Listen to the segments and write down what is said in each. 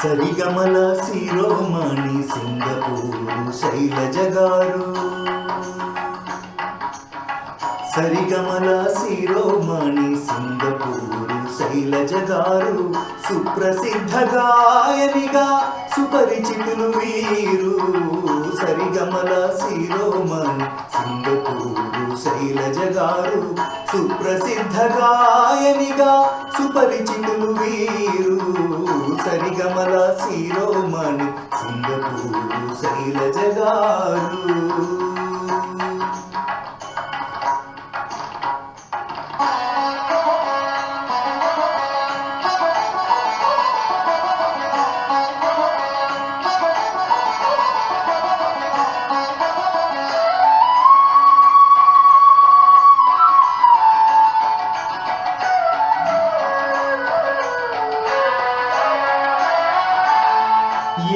సరిగమల శిరోమణి Singapore Shailaja గారు. సరిగమల శిరోమణి Singapore Shailaja గారు. సుప్రసిద్ధ గాయనిగా సుపరిచితులు వీరు. సరిగమల శిరోమణి సింగపూరు శైలజ గారు. సుప్రసిద్ధ గాయనిగా సుపరిచితులు వీరు. సరిగమల శిరోమణి సింగపూరు శైలజ గారు.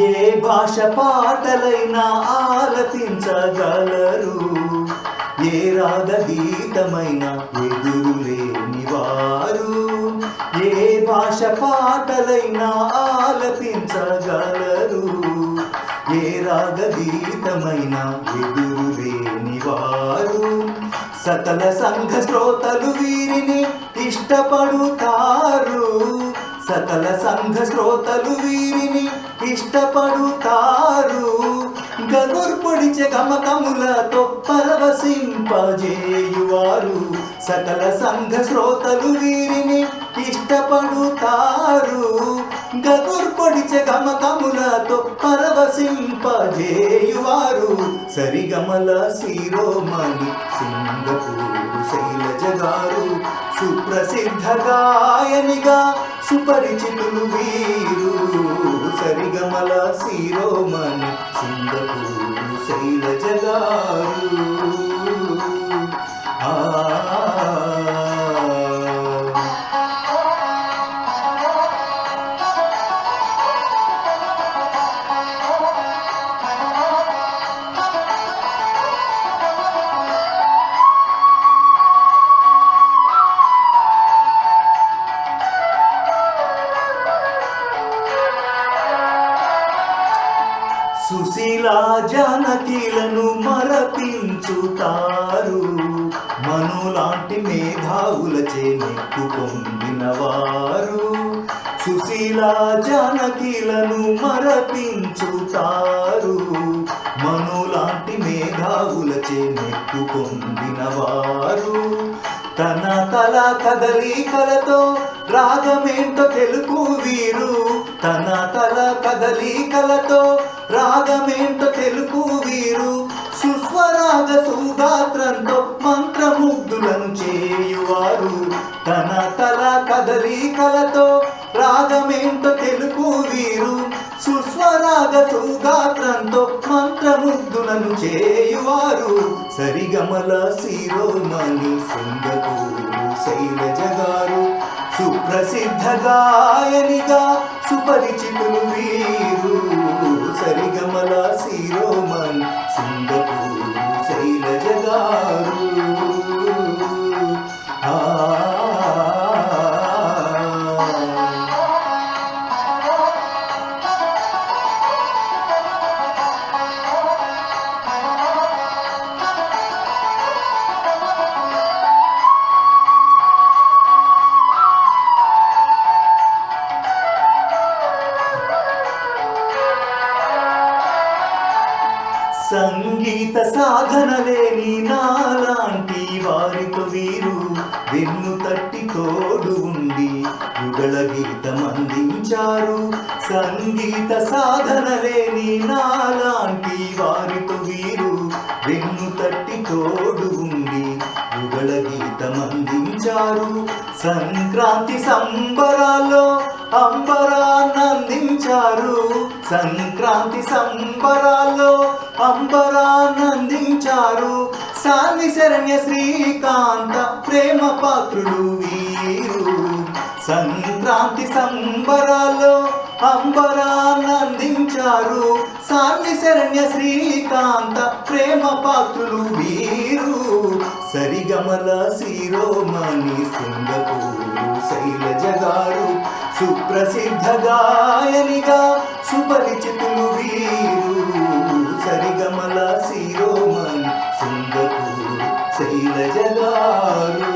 ఏ భాష పాటలైనా ఆలపించగలరు. ఏ రాగ గీతమైన ఎదురులేని వారు. ఏ భాష పాటలైనా ఆలపించగలరు. ఏ రాగ గీతమైన ఎదురులేని వారు. సకల సంఘ శ్రోతలు వీరిని ఇష్టపడుతారు. సకల సంఘ శ్రోతలు వీరిని ఇష్టపడుతారు. గగుర్పొడిచె గమకములతో పరవశింపజేయువారు. సకల సంఘ శ్రోతలు వీరిని ఇష్టపడుతారు. గగుర్పొడిచె గమకములతో పరవశింపజేయువారు. సరిగమల శిరోమణి సింగపూరు శైలజ గారు. సుప్రసిద్ధ గాయనిగా సుపరిచితులు వీరు. సరిగమల శిరోమణి సింగపూరు శైలజ గారు. సుశీల జానకీలను మరపించుతారు. మనులాంటి మేధావులచే మెప్పు పొందినవారు. సుశీల జానకీలను మరపించుతారు. మనులాంటి మేధావులచే మెప్పు పొందినవారు. తన తల కదలికలతో రాగమేంటో తెలుపు వీరు. తన తల కదలికలతో రాగమేంటో తెలుపు వీరు. సుస్వరాగ సుగాత్రంతో మంత్రముగ్ధులను చేయువారు. తన తల కదలికలతో రాగమేంటో తెలుపు వీరు. సుస్వరాగ సుగాత్రంతో మంత్రముగ్ధులను చేయువారు. సరిగమల శిరోమణి సింగపూరు శైలజ గారు. సుప్రసిద్ధ గాయనిగా సుపరిచితులు వీరు. సరిగమల శిరోమణి సింగపూరు శైలజ గారు. సంగీత సాధన లేని నాలాంటి వారితో వీరు. వెన్ను తట్టి తోడు ఉండి యుగళ గీతం అందించారు. సంగీత సాధన లేని నాలాంటి వారితో వీరు. వెన్ను తట్టి తోడు ఉండి యుగళ గీతం అందించారు. సంక్రాంతి సంబరాల్లో అంబరాన్నందించారు. సంక్రాంతి సంబరాల్లో అంబరాన్నందించారు. సామి శరణ్య శ్రీకాంత ప్రేమ పాత్రులు వీరు. సంక్రాంతి సంబరాల్లో అంబరాన్నందించారు. సామి శరణ్య శ్రీకాంత ప్రేమ పాత్రులు వీరు. సరిగమల శిరోమణి సింగపూరు శైలజ గారు. సుప్రసిద్ధ గాయనిగా సుపరిచితులు వీరు సరిగమల శిరోమణి సింగపూర్ శైలజ గారు.